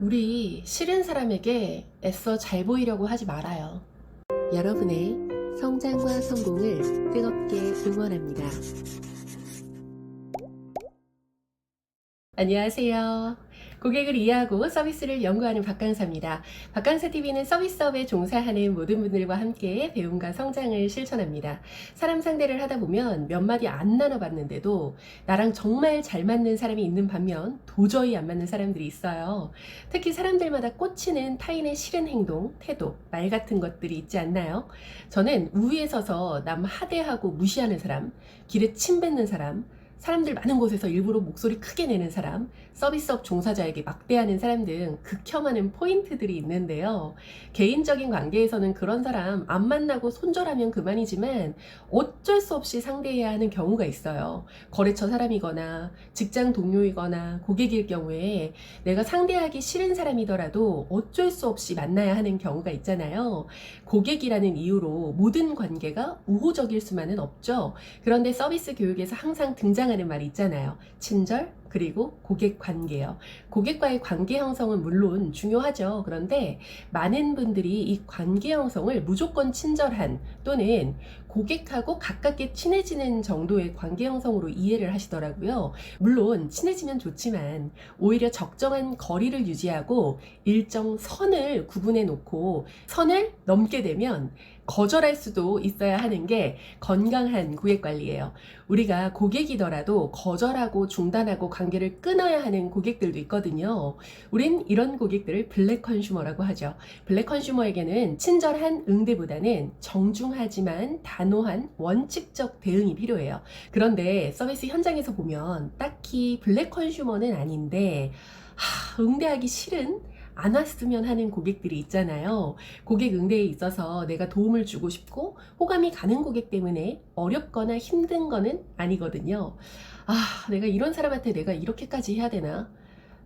우리 싫은 사람에게 애써 잘 보이려고 하지 말아요. 여러분의 성장과 성공을 뜨겁게 응원합니다. 안녕하세요. 고객을 이해하고 서비스를 연구하는 박강사입니다. 박강사TV는 서비스업에 종사하는 모든 분들과 함께 배움과 성장을 실천합니다. 사람 상대를 하다 보면 몇 마디 안 나눠봤는데도 나랑 정말 잘 맞는 사람이 있는 반면 도저히 안 맞는 사람들이 있어요. 특히 사람들마다 꽂히는 타인의 싫은 행동, 태도, 말 같은 것들이 있지 않나요? 저는 우위에 서서 남 하대하고 무시하는 사람, 길에 침 뱉는 사람, 사람들 많은 곳에서 일부러 목소리 크게 내는 사람, 서비스업 종사자에게 막대하는 사람 등 극혐하는 포인트들이 있는데요. 개인적인 관계에서는 그런 사람 안 만나고 손절하면 그만이지만 어쩔 수 없이 상대해야 하는 경우가 있어요. 거래처 사람이거나 직장 동료이거나 고객일 경우에 내가 상대하기 싫은 사람이더라도 어쩔 수 없이 만나야 하는 경우가 있잖아요. 고객이라는 이유로 모든 관계가 우호적일 수만은 없죠. 그런데 서비스 교육에서 항상 등장하는 말이 있잖아요. 친절, 그리고 고객 관계요. 고객과의 관계 형성은 물론 중요하죠. 그런데 많은 분들이 이 관계 형성을 무조건 친절한 또는 고객하고 가깝게 친해지는 정도의 관계 형성으로 이해를 하시더라고요. 물론 친해지면 좋지만 오히려 적정한 거리를 유지하고 일정 선을 구분해 놓고 선을 넘게 되면 거절할 수도 있어야 하는 게 건강한 고객 관리예요. 우리가 고객이더라도 거절하고 중단하고 관계를 끊어야 하는 고객들도 있거든요. 우린 이런 고객들을 블랙 컨슈머라고 하죠. 블랙 컨슈머에게는 친절한 응대보다는 정중하지만 단호한 원칙적 대응이 필요해요. 그런데 서비스 현장에서 보면 딱히 블랙 컨슈머는 아닌데 응대하기 싫은 안 왔으면 하는 고객들이 있잖아요. 고객 응대에 있어서 내가 도움을 주고 싶고 호감이 가는 고객 때문에 어렵거나 힘든 거는 아니거든요. 내가 이런 사람한테 내가 이렇게까지 해야 되나?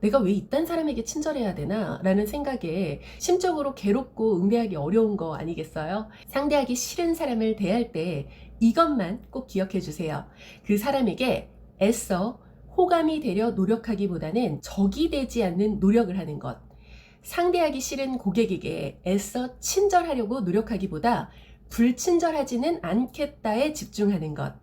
내가 왜 이딴 사람에게 친절해야 되나? 라는 생각에 심적으로 괴롭고 응대하기 어려운 거 아니겠어요? 상대하기 싫은 사람을 대할 때 이것만 꼭 기억해 주세요. 그 사람에게 애써 호감이 되려 노력하기보다는 적이 되지 않는 노력을 하는 것. 상대하기 싫은 고객에게 애써 친절하려고 노력하기보다 불친절하지는 않겠다에 집중하는 것.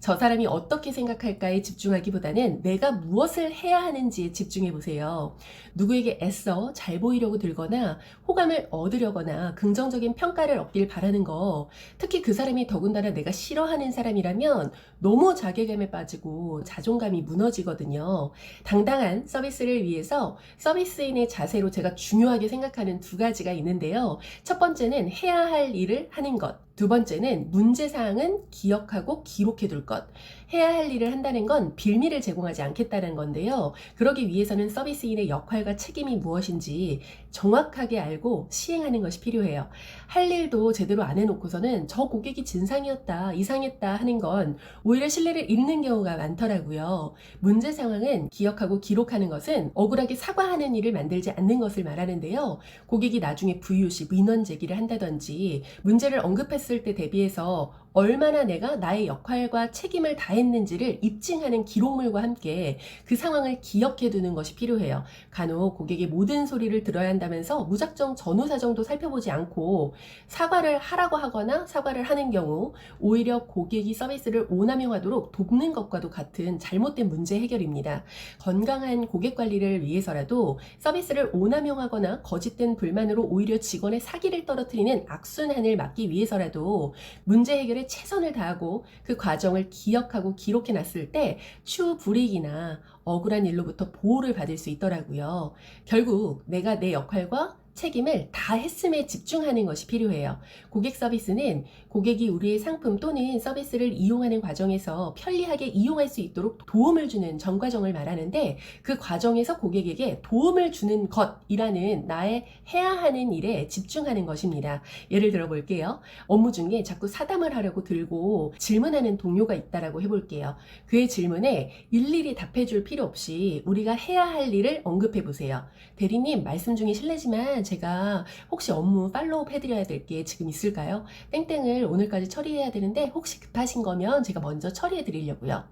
저 사람이 어떻게 생각할까에 집중하기보다는 내가 무엇을 해야 하는지에 집중해 보세요. 누구에게 애써 잘 보이려고 들거나 호감을 얻으려거나 긍정적인 평가를 얻길 바라는 거, 특히 그 사람이 더군다나 내가 싫어하는 사람이라면 너무 자괴감에 빠지고 자존감이 무너지거든요. 당당한 서비스를 위해서 서비스인의 자세로 제가 중요하게 생각하는 두 가지가 있는데요. 첫 번째는 해야 할 일을 하는 것. 두 번째는 문제사항은 기억하고 기록해둘 것. 해야 할 일을 한다는 건 빌미를 제공하지 않겠다는 건데요. 그러기 위해서는 서비스인의 역할과 책임이 무엇인지 정확하게 알고 시행하는 것이 필요해요. 할 일도 제대로 안 해놓고서는 저 고객이 진상이었다, 이상했다 하는 건 오히려 신뢰를 잃는 경우가 많더라고요. 문제 상황은 기억하고 기록하는 것은 억울하게 사과하는 일을 만들지 않는 것을 말하는데요. 고객이 나중에 VOC, 민원 제기를 한다든지 문제를 언급했을 때 대비해서 얼마나 내가 나의 역할과 책임을 다했는지를 입증하는 기록물과 함께 그 상황을 기억해 두는 것이 필요해요. 간혹 고객의 모든 소리를 들어야 한다면서 무작정 전후사정도 살펴보지 않고 사과를 하라고 하거나 사과를 하는 경우 오히려 고객이 서비스를 오남용하도록 돕는 것과도 같은 잘못된 문제 해결입니다. 건강한 고객 관리를 위해서라도 서비스를 오남용하거나 거짓된 불만으로 오히려 직원의 사기를 떨어뜨리는 악순환을 막기 위해서라도 문제 해결에 최선을 다하고 그 과정을 기억하고 기록해 놨을 때 추후 불이익이나 억울한 일로부터 보호를 받을 수 있더라고요. 결국 내가 내 역할과 책임을 다 했음에 집중하는 것이 필요해요. 고객 서비스는 고객이 우리의 상품 또는 서비스를 이용하는 과정에서 편리하게 이용할 수 있도록 도움을 주는 전 과정을 말하는데 그 과정에서 고객에게 도움을 주는 것이라는 나의 해야 하는 일에 집중하는 것입니다. 예를 들어 볼게요. 업무 중에 자꾸 사담을 하려고 들고 질문하는 동료가 있다라고 해볼게요. 그의 질문에 일일이 답해줄 필요 없이 우리가 해야 할 일을 언급해 보세요. 대리님, 말씀 중에 실례지만 제가 혹시 업무 팔로우업 해드려야 될 게 지금 있을까요? 땡땡을 오늘까지 처리해야 되는데 혹시 급하신 거면 제가 먼저 처리해 드리려고요.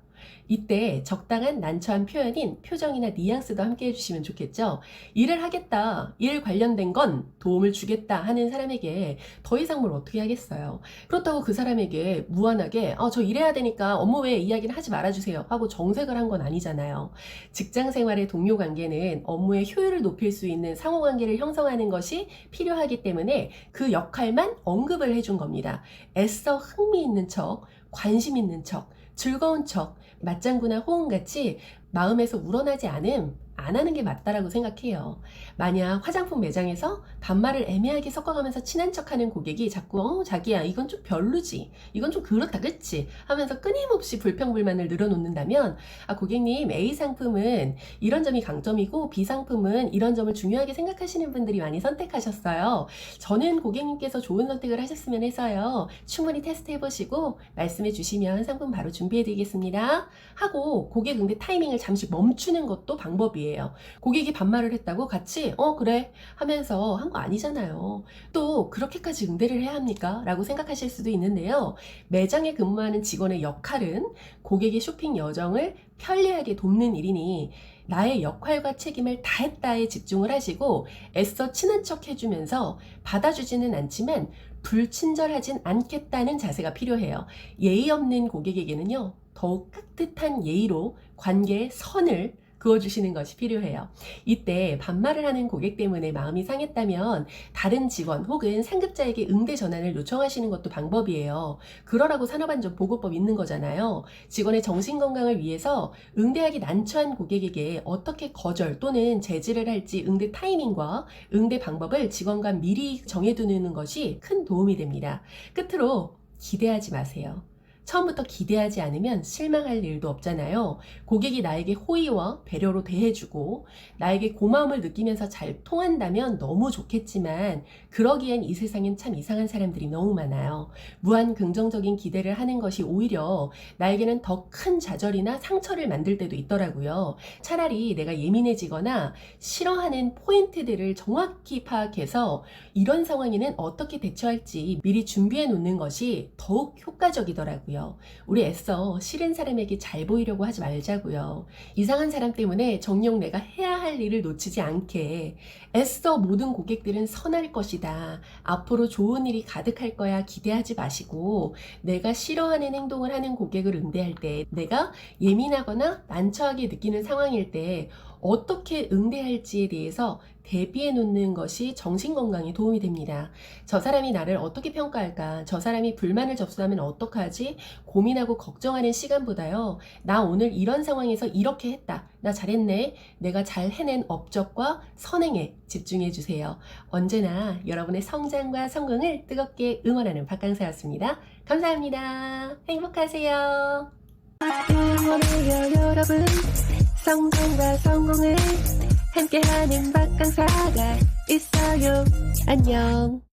이때 적당한 난처한 표현인 표정이나 뉘앙스도 함께 해주시면 좋겠죠. 일을 하겠다, 일 관련된 건 도움을 주겠다 하는 사람에게 더 이상 뭘 어떻게 하겠어요. 그렇다고 그 사람에게 무한하게 저 일해야 되니까 업무 외에 이야기는 하지 말아주세요 하고 정색을 한 건 아니잖아요. 직장 생활의 동료 관계는 업무의 효율을 높일 수 있는 상호 관계를 형성하는 것이 필요하기 때문에 그 역할만 언급을 해준 겁니다. 애써 흥미 있는 척, 관심 있는 척, 즐거운 척, 맞장구나 호응같이 마음에서 우러나지 않음 안 하는 게 맞다라고 생각해요. 만약 화장품 매장에서 반말을 애매하게 섞어가면서 친한 척하는 고객이 자꾸 자기야 이건 좀 별로지, 이건 좀 그렇다 그치 하면서 끊임없이 불평불만을 늘어놓는다면 고객님 A 상품은 이런 점이 강점이고 B 상품은 이런 점을 중요하게 생각하시는 분들이 많이 선택하셨어요. 저는 고객님께서 좋은 선택을 하셨으면 해서요. 충분히 테스트해보시고 말씀해 주시면 상품 바로 준비해드리겠습니다 하고 고객 응대 타이밍을 잠시 멈추는 것도 방법이에요. 고객이 반말을 했다고 같이 그래 하면서 한 거 아니잖아요. 또 그렇게까지 응대를 해야 합니까? 라고 생각하실 수도 있는데요. 매장에 근무하는 직원의 역할은 고객의 쇼핑 여정을 편리하게 돕는 일이니 나의 역할과 책임을 다했다에 집중을 하시고 애써 친한 척 해주면서 받아주지는 않지만 불친절하진 않겠다는 자세가 필요해요. 예의 없는 고객에게는요, 더욱 깍듯한 예의로 관계의 선을 그어주시는 것이 필요해요. 이때 반말을 하는 고객 때문에 마음이 상했다면 다른 직원 혹은 상급자에게 응대 전환을 요청하시는 것도 방법이에요. 그러라고 산업안전 보고법 있는 거잖아요. 직원의 정신건강을 위해서 응대하기 난처한 고객에게 어떻게 거절 또는 제지를 할지 응대 타이밍과 응대 방법을 직원과 미리 정해두는 것이 큰 도움이 됩니다. 끝으로 기대하지 마세요. 처음부터 기대하지 않으면 실망할 일도 없잖아요. 고객이 나에게 호의와 배려로 대해주고 나에게 고마움을 느끼면서 잘 통한다면 너무 좋겠지만 그러기엔 이 세상엔 참 이상한 사람들이 너무 많아요. 무한 긍정적인 기대를 하는 것이 오히려 나에게는 더 큰 좌절이나 상처를 만들 때도 있더라고요. 차라리 내가 예민해지거나 싫어하는 포인트들을 정확히 파악해서 이런 상황에는 어떻게 대처할지 미리 준비해 놓는 것이 더욱 효과적이더라고요. 우리 애써 싫은 사람에게 잘 보이려고 하지 말자고요. 이상한 사람 때문에 정녕 내가 해야 할 일을 놓치지 않게 애써 모든 고객들은 선할 것이다, 앞으로 좋은 일이 가득할 거야 기대하지 마시고 내가 싫어하는 행동을 하는 고객을 응대할 때 내가 예민하거나 난처하게 느끼는 상황일 때 어떻게 응대할지에 대해서 대비해 놓는 것이 정신건강에 도움이 됩니다. 저 사람이 나를 어떻게 평가할까? 저 사람이 불만을 접수하면 어떡하지? 고민하고 걱정하는 시간보다요. 나 오늘 이런 상황에서 이렇게 했다. 나 잘했네. 내가 잘 해낸 업적과 선행에 집중해 주세요. 언제나 여러분의 성장과 성공을 뜨겁게 응원하는 박강사였습니다. 감사합니다. 행복하세요. 응원해요 여러분. 성공과 성공을 함께하는 박강사가 있어요. 안녕.